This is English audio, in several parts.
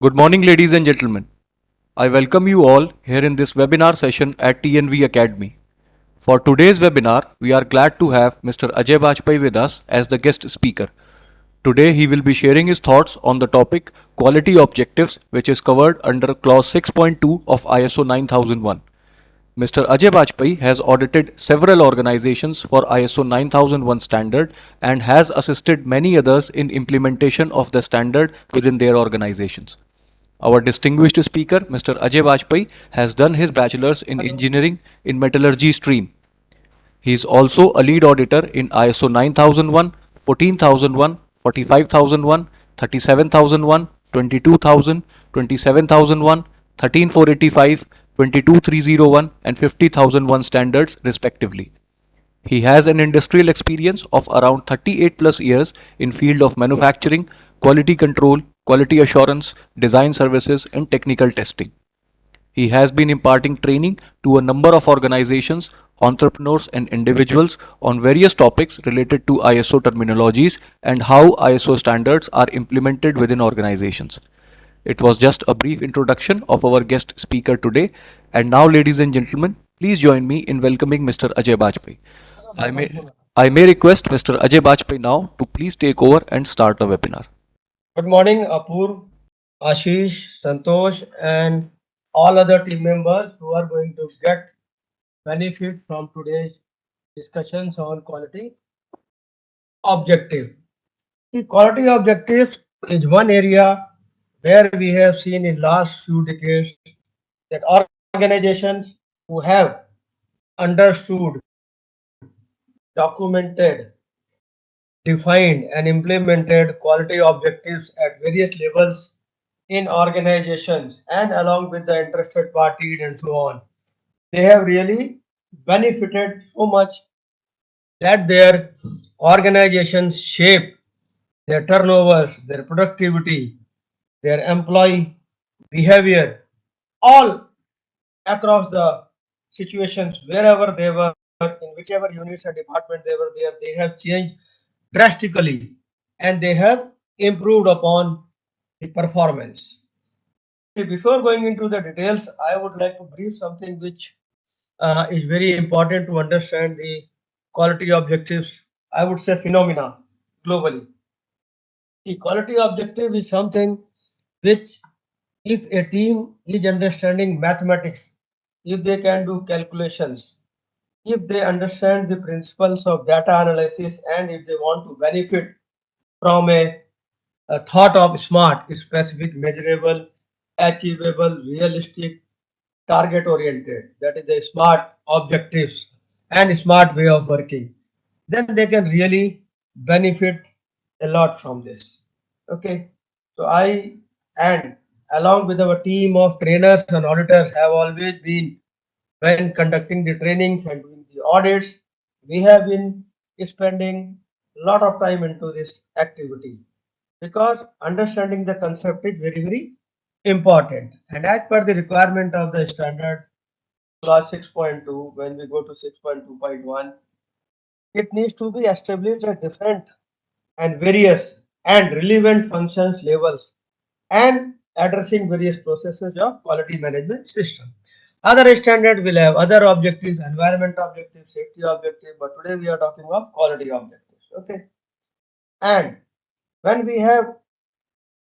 Good morning, ladies and gentlemen. I welcome you all here in this webinar session at TNV Academy. For today's webinar, we are glad to have Mr. Ajay Bajpai with us as the guest speaker. Today, he will be sharing his thoughts on the topic Quality Objectives, which is covered under Clause 6.2 of ISO 9001. Mr. Ajay Bajpai has audited several organizations for ISO 9001 standard and has assisted many others in implementation of the standard within their organizations. Our distinguished speaker, Mr. Ajay Bajpai, has done his bachelor's in engineering in metallurgy stream. He is also a lead auditor in ISO 9001, 14001, 45001, 37001, 22000, 27001, 13485, 22301 and 50001 standards respectively. He has an industrial experience of around 38 plus years in field of manufacturing, quality control, quality assurance, design services and technical testing. He has been imparting training to a number of organizations, entrepreneurs and individuals on various topics related to ISO terminologies and how ISO standards are implemented within organizations. It was just a brief introduction of our guest speaker today. And now, ladies and gentlemen, please join me in welcoming Mr. Ajay Bajpai. I may, I may request Mr. Ajay Bajpai now to please take over and start the webinar. Good morning, Apur, Ashish, Santosh, and all other team members who are going to get benefit from today's discussions on quality objective. The quality objectives is one area where we have seen in last few decades that organizations who have understood, documented, defined, and implemented quality objectives at various levels in organizations and along with the interested parties and so on. They have really benefited so much that their organizations shape their turnovers, their productivity, their employee behavior, all across the situations wherever they were, in whichever units and department they were there, they have changed drastically and they have improved upon the performance. Before going into the details, I would like to brief something which is very important to understand the quality objectives, I would say phenomena globally. The quality objective is something which, if a team is understanding mathematics, if they can do calculations, if they understand the principles of data analysis, and if they want to benefit from a thought of smart, specific, measurable, achievable, realistic, target oriented, that is the smart objectives and smart way of working, then they can really benefit a lot from this. Okay, so I and along with our team of trainers and auditors have always been, when conducting the trainings and doing the audits, we have been spending a lot of time into this activity because understanding the concept is very important. And as per the requirement of the standard clause 6.2, when we go to 6.2.1, it needs to be established at different and various and relevant functions levels and addressing various processes of quality management system. Other standard will have other objectives, environment objectives, safety objectives, but today we are talking of quality objectives. Okay, and when we have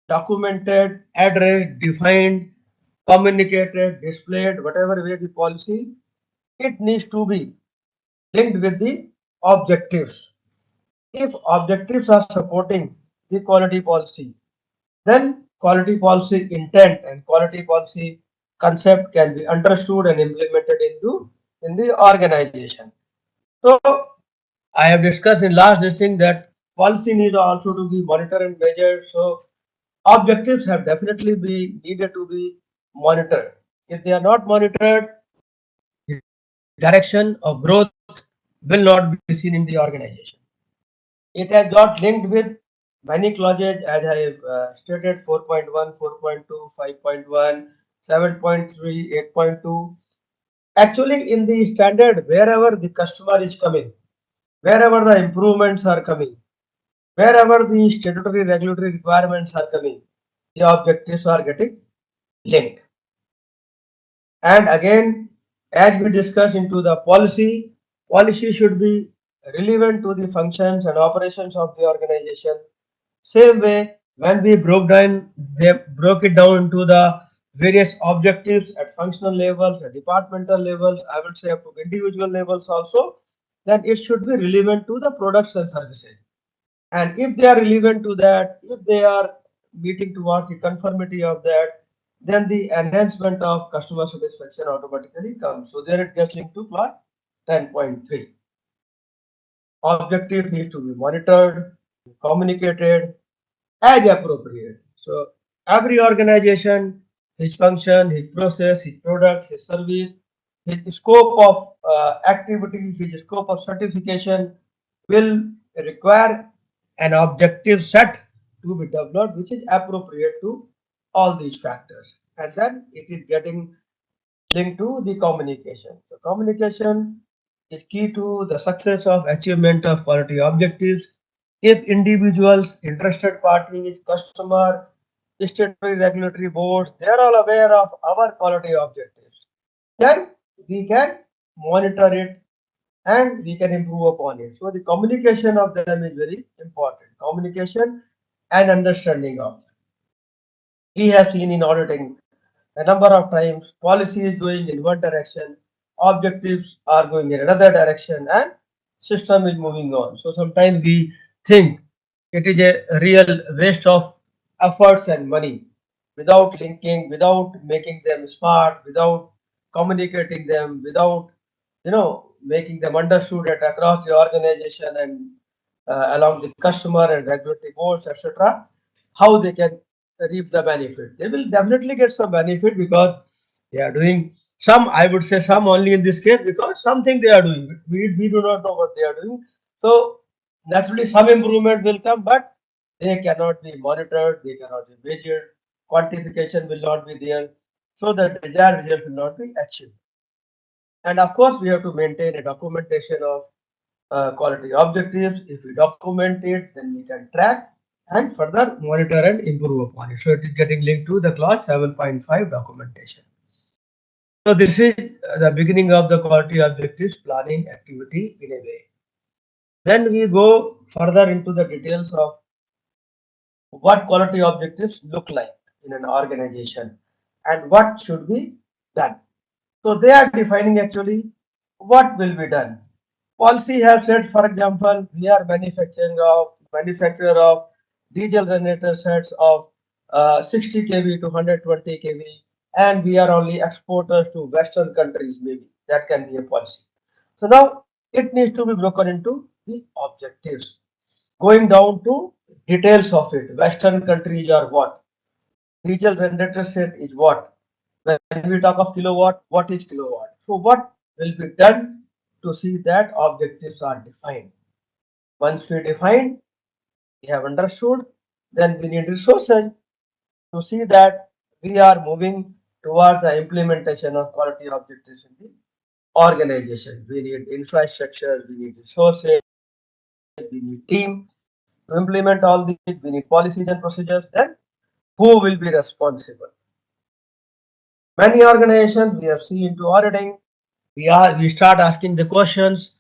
documented, addressed, defined, communicated, displayed, whatever way the policy, it needs to be linked with the objectives. If objectives are supporting the quality policy, then quality policy intent and quality policy concept can be understood and implemented in the organization. So I have discussed in last this thing that policy needs also to be monitored and measured. So objectives have definitely be needed to be monitored. If they are not monitored, the direction of growth will not be seen in the organization. It has got linked with many clauses as I stated 4.1, 4.2, 5.1, 7.3, 8.2. Actually, in the standard, wherever the customer is coming, wherever the improvements are coming, wherever the statutory regulatory requirements are coming, the objectives are getting linked. And again, as we discussed into the policy should be relevant to the functions and operations of the organization. Same way, when we they broke it down into the various objectives at functional levels, at departmental levels, I would say up to individual levels also, then it should be relevant to the products and services. And if they are relevant to that, if they are meeting towards the conformity of that, then the enhancement of customer satisfaction automatically comes. So there it gets linked to clause 10.3. Objective needs to be monitored, communicated as appropriate. So every organization, his function, his process, his product, his service, his scope of activity, his scope of certification will require an objective set to be developed which is appropriate to all these factors. And then it is getting linked to the communication. So communication is key to the success of achievement of quality objectives. If individuals, interested parties, customer, statutory regulatory boards, they are all aware of our quality objectives, then we can monitor it and we can improve upon it. So the communication of them is very important. Communication and understanding of them. We have seen in auditing a number of times policy is going in one direction, objectives are going in another direction, and system is moving on. So sometimes we think it is a real waste of efforts and money without linking, without making them smart, without communicating them, without making them understood at across the organization and along the customer and regulatory boards, etc. How they can reap the benefit. They will definitely get some benefit because they are doing some, I would say some only in this case because something they are doing. We do not know what they are doing. So naturally some improvement will come, but they cannot be monitored, they cannot be measured, quantification will not be there. So the desired result will not be achieved. And of course, we have to maintain a documentation of quality objectives. If we document it, then we can track and further monitor and improve upon it. So it is getting linked to the clause 7.5 documentation. So this is the beginning of the quality objectives planning activity in a way. Then we go further into the details of what quality objectives look like in an organization and what should be done. So they are defining actually what will be done. Policy have said, for example, we are manufacturer of diesel generator sets of 60 kV to 120 kV, and we are only exporters to Western countries. Maybe that can be a policy. So now it needs to be broken into the objectives, going down to details of it. Western countries are what? Diesel generator set is what? When we talk of kilowatt, what is kilowatt? So what will be done to see that objectives are defined? Once we define, we have understood, then we need resources to see that we are moving towards the implementation of quality objectives in the organization. We need infrastructure, we need resources, we need team to implement all these, we need policies and procedures, then who will be responsible? Many organizations we have seen into auditing, we start asking the questions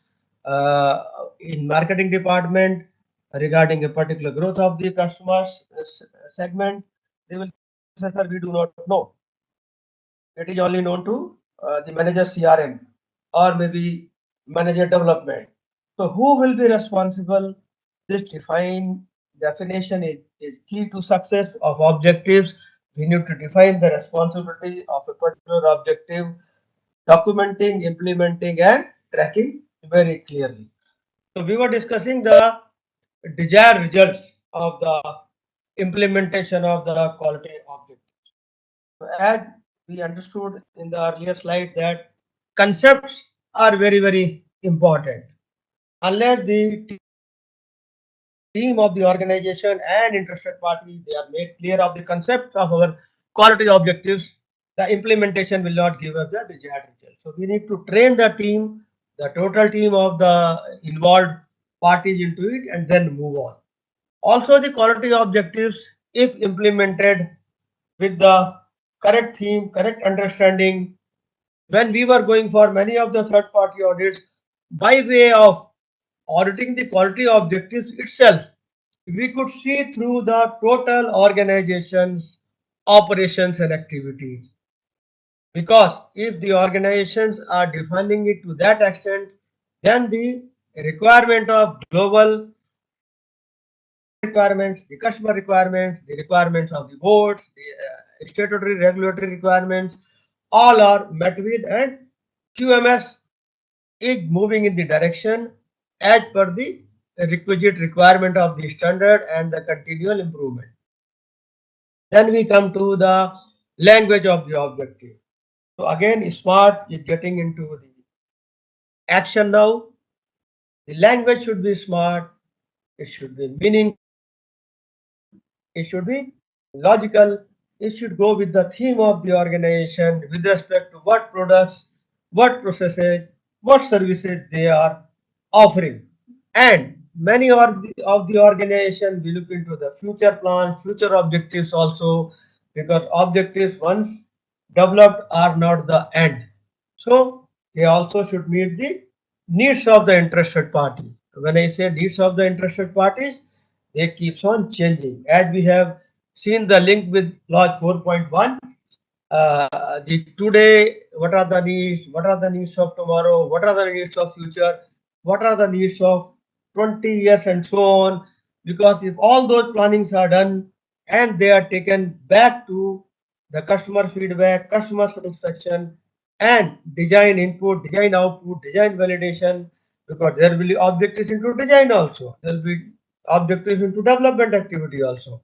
uh, in marketing department regarding a particular growth of the customers segment. They will say, sir, we do not know. It is only known to the manager CRM or maybe manager development. So who will be responsible? This definition is key to success of objectives. We need to define the responsibility of a particular objective, documenting, implementing, and tracking very clearly. So we were discussing the desired results of the implementation of the quality objectives. So as we understood in the earlier slide that concepts are very important. Unless the team of the organization and interested parties they are made clear of the concept of our quality objectives, the implementation will not give us the desired result. So we need to train the team, the total team of the involved parties into it and then move on. Also the quality objectives, if implemented with the correct theme, correct understanding. When we were going for many of the third party audits, by way of auditing the quality objectives itself, we could see through the total organization's operations and activities. Because if the organizations are defining it to that extent, then the requirement of global requirements, the customer requirements, the requirements of the boards, the statutory regulatory requirements, all are met with, and QMS is moving in the direction as per the requisite requirement of the standard and the continual improvement. Then we come to the language of the objective. So again, smart is getting into the action now. The language should be smart, it should be meaningful, it should be logical, it should go with the theme of the organization with respect to what products, what processes, what services they are offering. And many of the organization we look into the future plans, future objectives also, because objectives once developed are not the end. So they also should meet the needs of the interested party. When I say needs of the interested parties, they keeps on changing. As we have seen the link with Lodge 4.1, the today, what are the needs, what are the needs of tomorrow, what are the needs of future, what are the needs of 20 years and so on. Because if all those plannings are done and they are taken back to the customer feedback, customer satisfaction, and design input, design output, design validation, because there will be objectives into design also, there will be objectives into development activity also,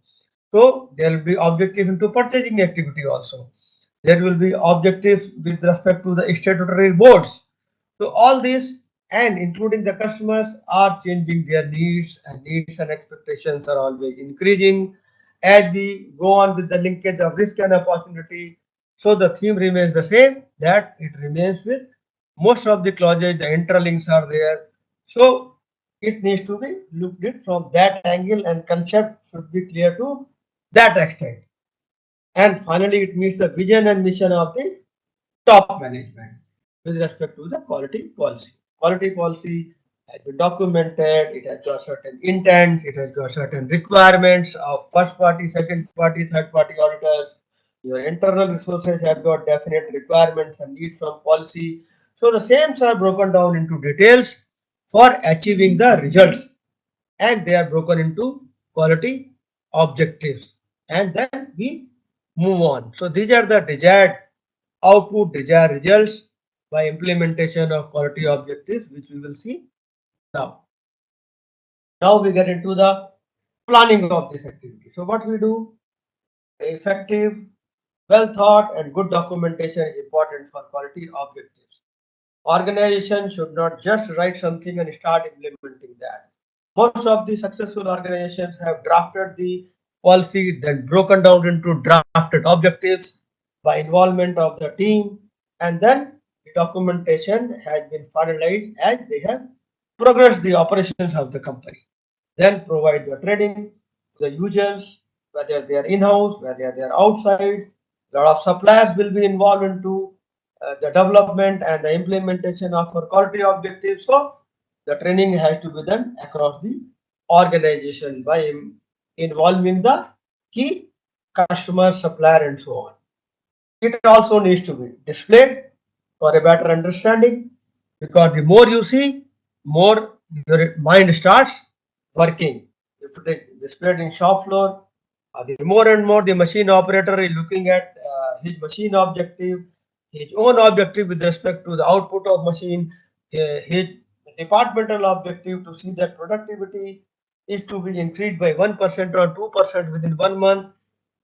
so there will be objective into purchasing activity also. There will be objectives with respect to the statutory boards. So all these and including the customers are changing their needs and expectations are always increasing as we go on with the linkage of risk and opportunity. So the theme remains the same, that it remains with most of the clauses, the interlinks are there. So it needs to be looked at from that angle and concept should be clear to that extent. And finally, it meets the vision and mission of the top management with respect to the quality policy. Quality policy has been documented, it has got certain intents, it has got certain requirements of first party, second party, third party auditors. Your internal resources have got definite requirements and needs from policy. So the same are broken down into details for achieving the results, and they are broken into quality objectives, and then we move on. So these are the desired output, desired results by implementation of quality objectives, which we will see now. Now we get into the planning of this activity. So what we do, effective, well thought and good documentation is important for quality objectives. Organization should not just write something and start implementing that. Most of the successful organizations have drafted the policy, then broken down into drafted objectives by involvement of the team, and then the documentation has been finalized as they have progressed the operations of the company. Then provide the training to the users, whether they are in-house, whether they are outside. A lot of suppliers will be involved into the development and the implementation of our quality objectives. So the training has to be done across the organization by involving the key customer, supplier, and so on. It also needs to be displayed for a better understanding, because the more you see, more your mind starts working. If it is displayed in shop floor, the more and more the machine operator is looking at his machine objective, his own objective with respect to the output of machine, his departmental objective to see that productivity is to be increased by 1% or 2% within 1 month.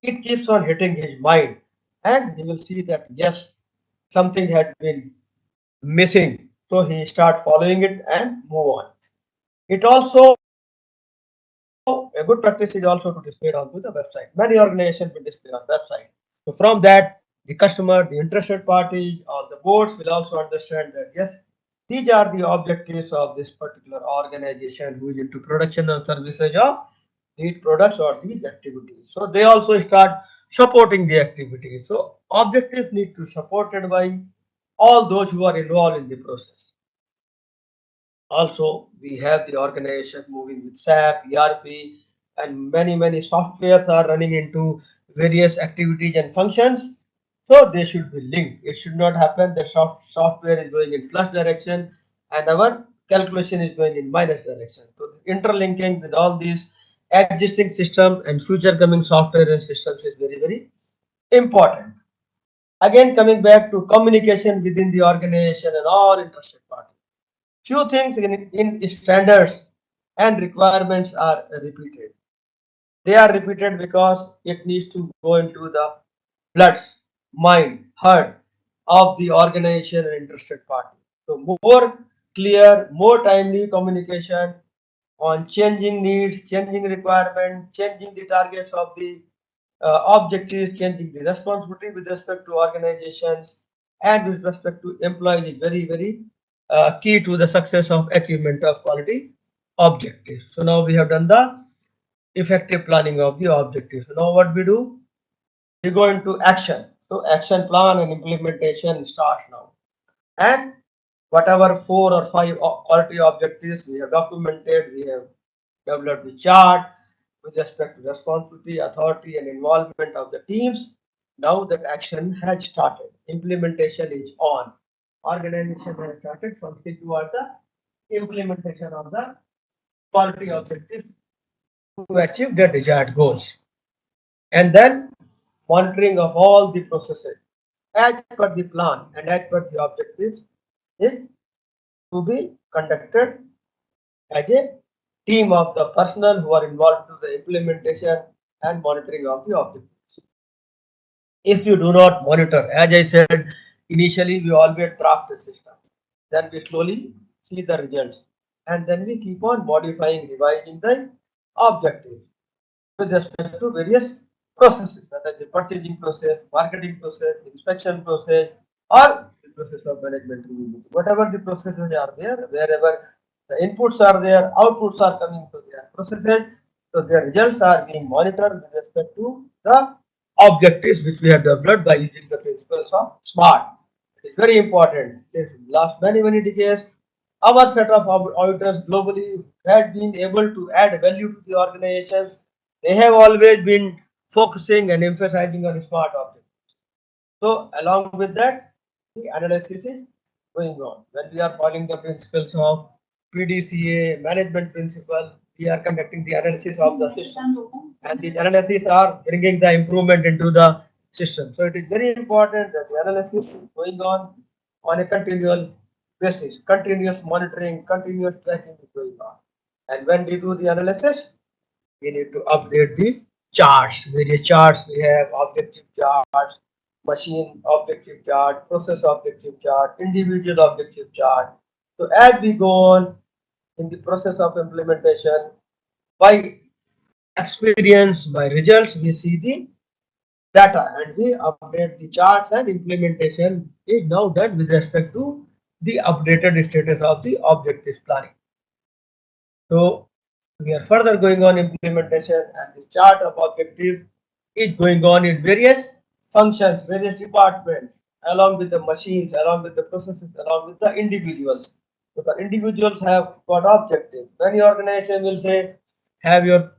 It keeps on hitting his mind, and he will see that yes, something has been missing. So he start following it and move on. It also a good practice is also to display it onto the website. Many organizations will display on website. So from that, the customer, the interested parties, or the boards will also understand that yes, these are the objectives of this particular organization who is into production and services of these products or these activities. So they also start supporting the activities. So objectives need to supported by all those who are involved in the process. Also, we have the organization moving with SAP, ERP, and many softwares are running into various activities and functions. So they should be linked. It should not happen that software is going in plus direction and our calculation is going in minus direction. So interlinking with all these existing systems and future coming software and systems is very important. Again, coming back to communication within the organization and all interested parties. Few things in standards and requirements are repeated. They are repeated because it needs to go into the bloods, mind, heart of the organization and interested party. So more clear, more timely communication on changing needs, changing requirements, changing the targets of the objectives, changing the responsibility with respect to organizations and with respect to employees is very key to the success of achievement of quality objectives. So now we have done the effective planning of the objectives. So now what we do? We go into action. So action plan and implementation starts now. And whatever 4 or 5 quality objectives we have documented, we have developed the chart with respect to responsibility, authority, and involvement of the teams. Now that action has started, implementation is on. Organization has started something toward the implementation of the quality objectives to achieve the desired goals. And then monitoring of all the processes as per the plan and as per the objectives is to be conducted as a team of the personnel who are involved to the implementation and monitoring of the objectives. If you do not monitor, as I said, initially we always draft the system, then we slowly see the results, and then we keep on modifying, revising the objectives with respect to various processes, whether the purchasing process, marketing process, inspection process, or the process of management review. Whatever the processes are there, wherever the inputs are there, outputs are coming to their processes, so their results are being monitored with respect to the objectives which we have developed by using the principles of SMART. It is very important. Since last many decades, our set of auditors globally has been able to add value to the organizations. They have always been focusing and emphasizing on smart objects. So along with that, the analysis is going on. When we are following the principles of PDCA management principle, we are conducting the analysis of the system, and these analyses are bringing the improvement into the system. So it is very important that the analysis is going on a continual basis, continuous monitoring, continuous tracking is going on. And when we do the analysis, we need to update the charts. Various charts we have: objective charts, machine objective chart, process objective chart, individual objective chart. So as we go on in the process of implementation, by experience, by results, we see the data and we update the charts, and implementation is now done with respect to the updated status of the objectives planning. So we are further going on implementation, and this chart of objective is going on in various functions, various departments, along with the machines, along with the processes, along with the individuals. So the individuals have got objectives. Many organizations will say, have your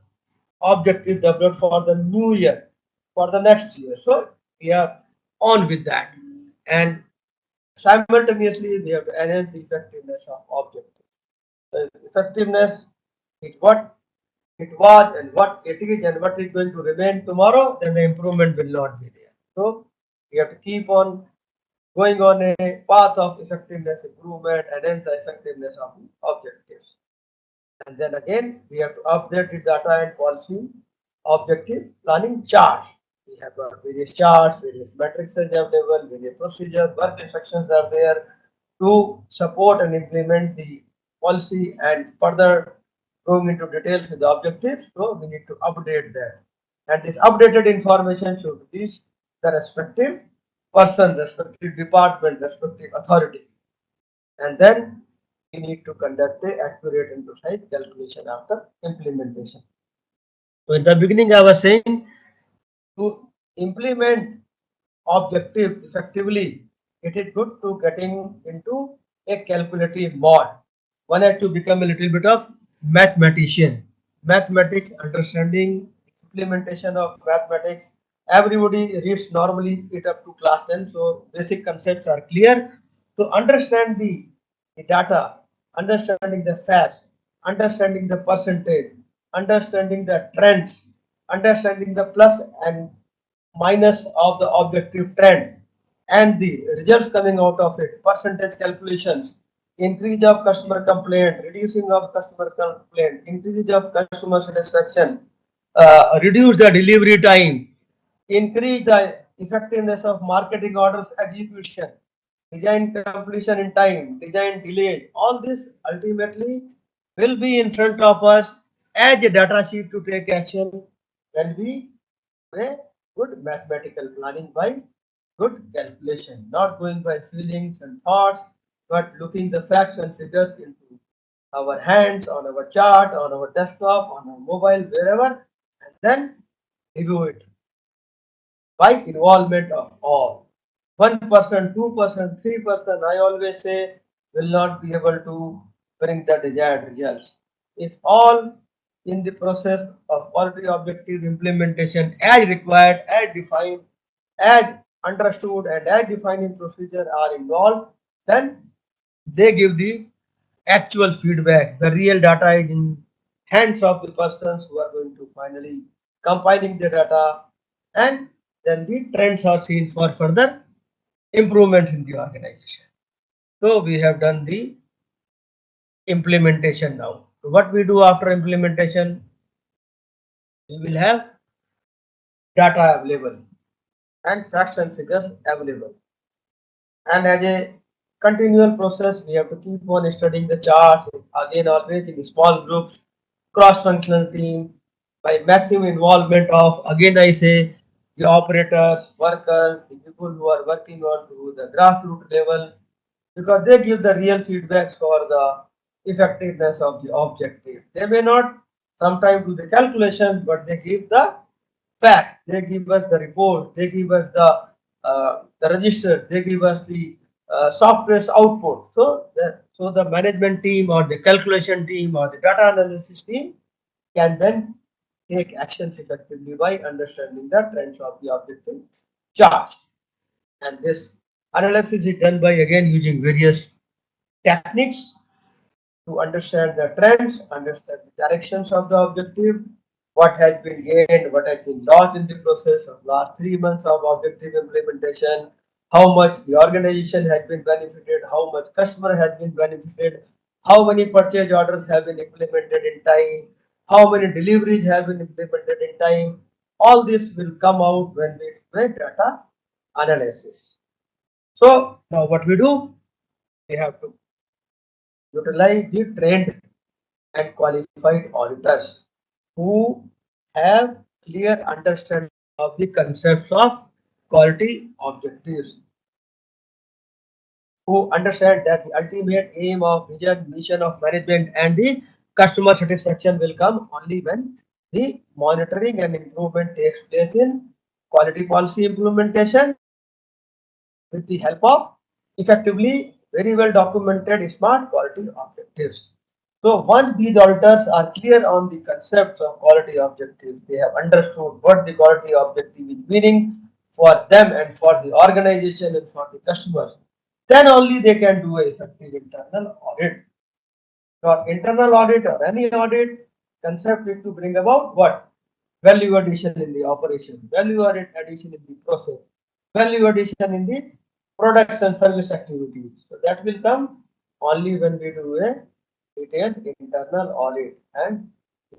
objective developed for the new year, for the next year. So we are on with that. And simultaneously, we have to enhance the effectiveness of objectives. The effectiveness is what it was and what it is and what is going to remain tomorrow, then the improvement will not be there. So we have to keep on going on a path of effectiveness improvement and then the effectiveness of the objectives. And then again, we have to update the data and policy objective planning chart. We have got various charts, various metrics are available, various procedures, work instructions are there to support and implement the policy and further going into details with the objectives. So we need to update that. And this updated information should reach the respective person, respective department, respective authority. And then we need to conduct a accurate and precise calculation after implementation. So in the beginning, I was saying to implement objective effectively, it is good to getting into a calculative mode. One has to become a little bit of mathematician. Mathematics, understanding, implementation of mathematics. Everybody reads normally it up to class 10, so basic concepts are clear. To understand the data, understanding the facts, understanding the percentage, understanding the trends, understanding the plus and minus of the objective trend and the results coming out of it, percentage calculations, increase of customer complaint, reducing of customer complaint, increase of customer satisfaction, reduce the delivery time, increase the effectiveness of marketing orders execution, design completion in time, design delay. All this ultimately will be in front of us as a data sheet to take action when we do a good mathematical planning by good calculation, not going by feelings and thoughts, but looking the facts and figures into our hands, on our chart, on our desktop, on our mobile, wherever, and then review it by involvement of all. 1%, 2%, 3%, I always say, will not be able to bring the desired results. If all in the process of quality objective implementation as required, as defined, as understood, and as defined in procedure are involved, then they give the actual feedback. The real data is in hands of the persons who are going to finally compiling the data, and then the trends are seen for further improvements in the organization. So we have done the implementation now. So what we do after implementation, we will have data available and facts and figures available. And as a continual process, we have to keep on studying the charts again, always in small groups, cross-functional team, by maximum involvement of, again I say, the operators, workers, the people who are working on to the grassroots level, because they give the real feedbacks for the effectiveness of the objective. They may not sometimes do the calculation, but they give the fact. They give us the report. They give us the register. They give us the software's output. So the management team or the calculation team or the data analysis team can then take actions effectively by understanding the trends of the objective charts. And this analysis is done by again using various techniques to understand the trends, understand the directions of the objective, what has been gained, what has been lost in the process of last 3 months of objective implementation, how much the organization has been benefited, how much customer has been benefited, how many purchase orders have been implemented in time, how many deliveries have been implemented in time. All this will come out when we do a data analysis. So now what we do, we have to utilize the trained and qualified auditors who have clear understanding of the concepts of quality objectives, who understand that the ultimate aim of vision, mission of management and the customer satisfaction will come only when the monitoring and improvement takes place in quality policy implementation with the help of effectively very well documented smart quality objectives. So once these auditors are clear on the concepts of quality objectives, they have understood what the quality objective is meaning for them and for the organization and for the customers, then only they can do a effective internal audit. Your internal audit or any audit concept is to bring about what? Value addition in the operation, value addition in the process, value addition in the products and service activities. So that will come only when we do a detailed internal audit and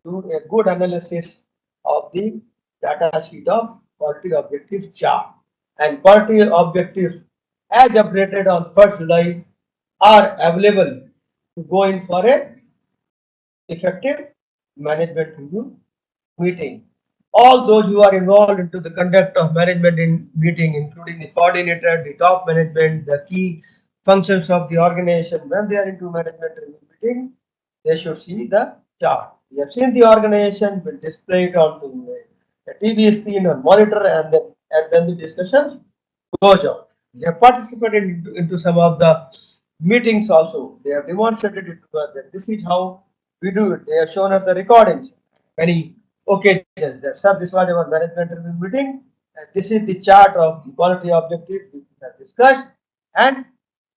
do a good analysis of the data sheet of quality objectives chart. And quality objectives as updated on 1st July are available to go in for a effective management review meeting. All those who are involved into the conduct of management in meeting, including the coordinator, the top management, the key functions of the organization, when they are into management review meeting, they should see the chart, We have seen the organization will display it onto a TV screen or monitor, and then the discussions goes on. They have participated into some of the meetings also. They have demonstrated it to us that this is how we do it. They have shown us the recordings many occasions. That, sir, this was our management review meeting, and this is the chart of the quality objective we have discussed, and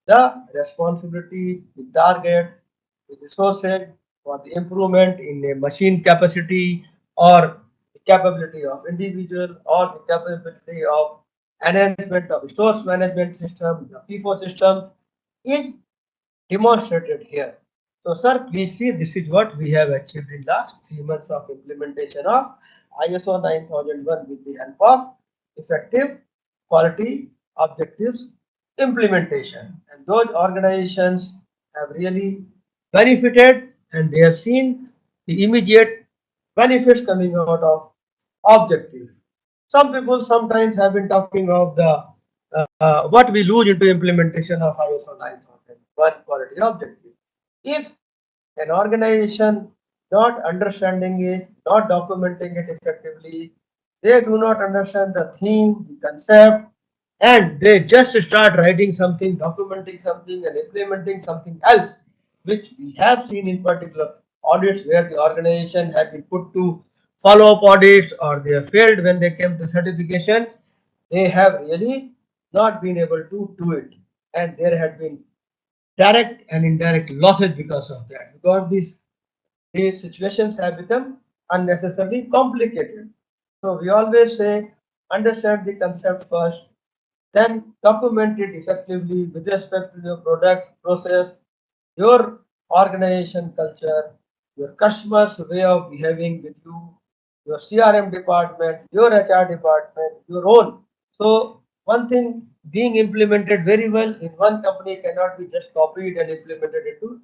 the responsibility, the target, the resources for the improvement in a machine capacity or the capability of individual or the capability of enhancement of stores management system, the FIFO system is demonstrated here. So, sir, please see this is what we have achieved in last 3 months of implementation of ISO 9001 with the help of effective quality objectives implementation. And those organizations have really benefited and they have seen the immediate benefits coming out of objective. Some people sometimes have been talking of the what we lose into implementation of ISO 9001 quality objective. If an organization not understanding it, not documenting it effectively, they do not understand the theme, the concept, and they just start writing something, documenting something, and implementing something else, which we have seen in particular audits where the organization has been put to follow up audits or they have failed when they came to certification. They have really not been able to do it, and there had been direct and indirect losses because of that, because these situations have become unnecessarily complicated. So we always say understand the concept first, then document it effectively with respect to your product, process, your organization culture, your customers' way of behaving with you, your CRM department, your HR department, your own. So one thing being implemented very well in one company cannot be just copied and implemented into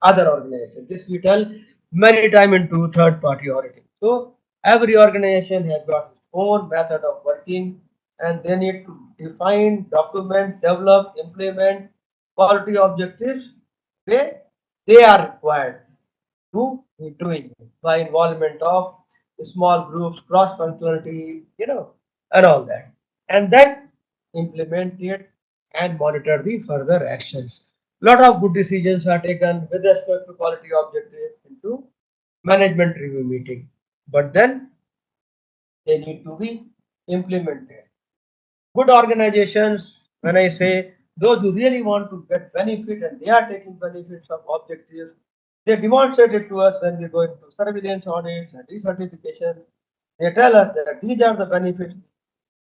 other organization. This we tell many time into third party auditing. So every organization has got its own method of working and they need to define, document, develop, implement quality objectives where they are required to be doing it by involvement of small groups, cross-functionality, and all that. And then implement it and monitor the further actions. Lot of good decisions are taken with respect to quality objectives into management review meeting. But then they need to be implemented. Good organizations, when I say those who really want to get benefit and they are taking benefits of objectives, they demonstrate it to us when we go into surveillance audits and recertification. They tell us that these are the benefits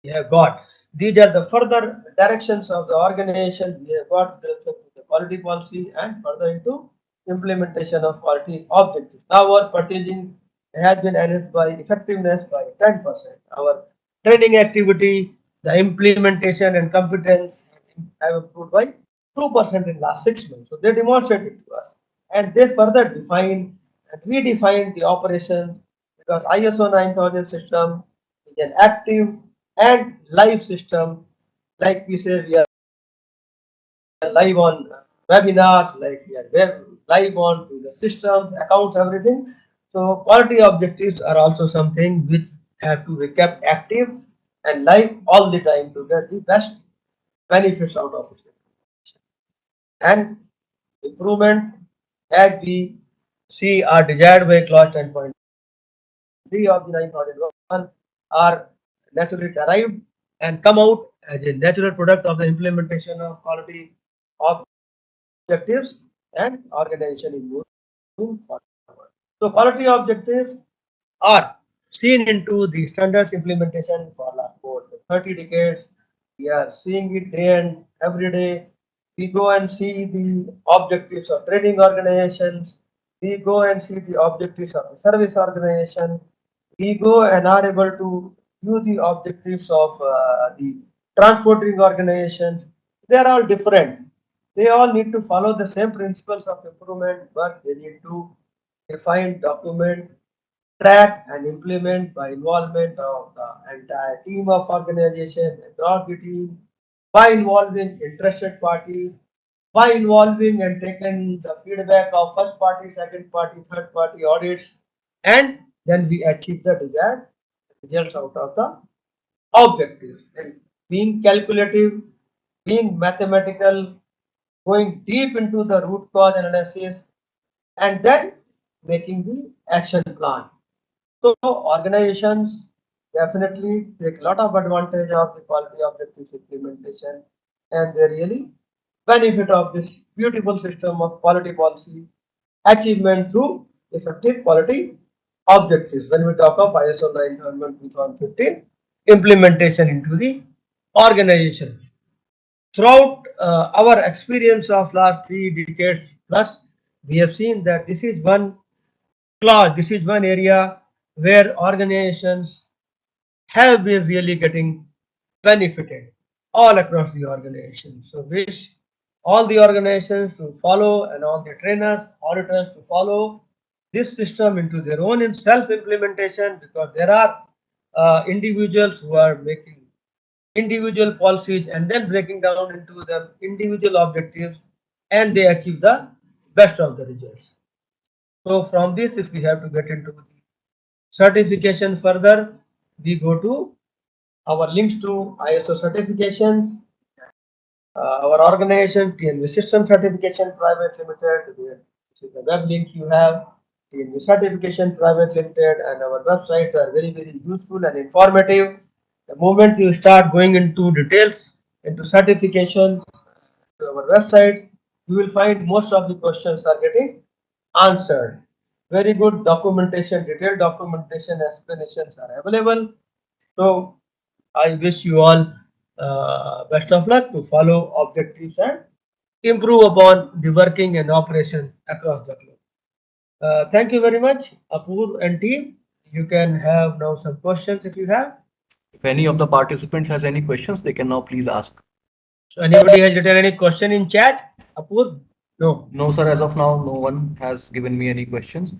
we have got. These are the further directions of the organization we have got with respect to the quality policy and further into implementation of quality objectives. Now our purchasing has been enhanced by effectiveness by 10%. Our training activity, the implementation and competence have improved by 2% in last 6 months. So they demonstrated to us and they further define and redefine the operation because ISO 9000 system is an active and live system. Like we say, we are live on webinars, like we are live on to the systems, accounts, everything. So quality objectives are also something which have to be kept active and live all the time to get the best benefits out of it. And improvement, as we see, are desired by clause 10.3 of the 9001 are naturally derived and come out as a natural product of the implementation of quality objectives and organization is moving forward. So quality objectives are seen into the standards implementation for last more than 30 decades. We are seeing it day and every day. We go and see the objectives of training organizations. We go and see the objectives of the service organization. We go and are able to view the objectives of the transporting organizations. They are all different. They all need to follow the same principles of improvement, but they need to define, document, track and implement by involvement of the entire team of organization across the team by involving interested parties by involving and taking the feedback of first party, second party, third party audits, and then we achieve the desired results out of the objectives. And being calculative, being mathematical, going deep into the root cause analysis, and then making the action plan. So organizations definitely take a lot of advantage of the quality objectives implementation, and they really benefit of this beautiful system of quality policy achievement through effective quality objectives. When we talk of ISO 9001 2015 implementation into the organization. Throughout our experience of last 3 decades plus, we have seen that this is one clause, this is one area where organizations have been really getting benefited all across the organization. So wish all the organizations to follow and all the trainers, auditors to follow this system into their own self implementation, because there are individuals who are making individual policies and then breaking down into the individual objectives, and they achieve the best of the results. So from this, if we have to get into the certification further, we go to our links to ISO certifications, our organization, TNV System Certification Private Limited, which is the web link you have, TNV Certification Private Limited, and our website are very, very useful and informative. The moment you start going into details, into certification, to our website, you will find most of the questions are getting answered. Very good documentation, detailed documentation, explanations are available. So I wish you all best of luck to follow objectives and improve upon the working and operation across the globe. Thank you very much, Apur and team. You can have now some questions if you have. If any of the participants has any questions, they can now please ask. So anybody has written any question in chat? Apur? No. No, sir, as of now, no one has given me any questions.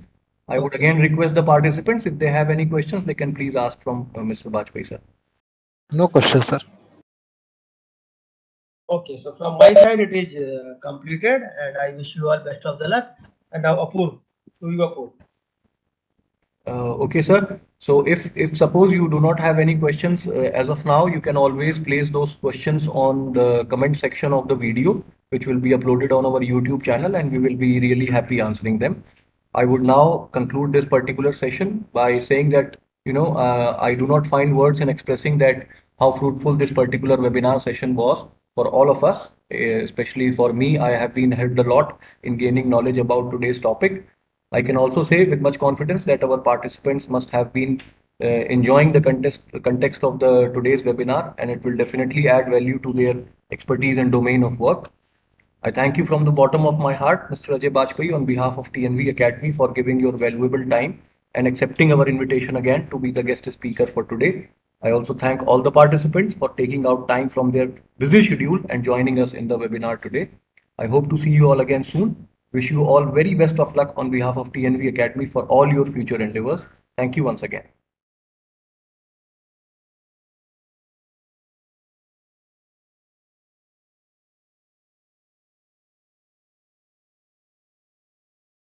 I would Okay. again request the participants, if they have any questions, they can please ask from Mr. Bajpai, sir. No question, sir. Okay, so from my side it is completed, and I wish you all best of the luck. And now Apur, to you Apur. Okay, sir. So if suppose you do not have any questions as of now, you can always place those questions on the comment section of the video, which will be uploaded on our YouTube channel, and we will be really happy answering them. I would now conclude this particular session by saying that, I do not find words in expressing that how fruitful this particular webinar session was for all of us, especially for me. I have been helped a lot in gaining knowledge about today's topic. I can also say with much confidence that our participants must have been enjoying the context of the today's webinar, and it will definitely add value to their expertise and domain of work. I thank you from the bottom of my heart, Mr. Ajay Bajpai, on behalf of TNV Academy, for giving your valuable time and accepting our invitation again to be the guest speaker for today. I also thank all the participants for taking out time from their busy schedule and joining us in the webinar today. I hope to see you all again soon. Wish you all very best of luck on behalf of TNV Academy for all your future endeavors. Thank you once again.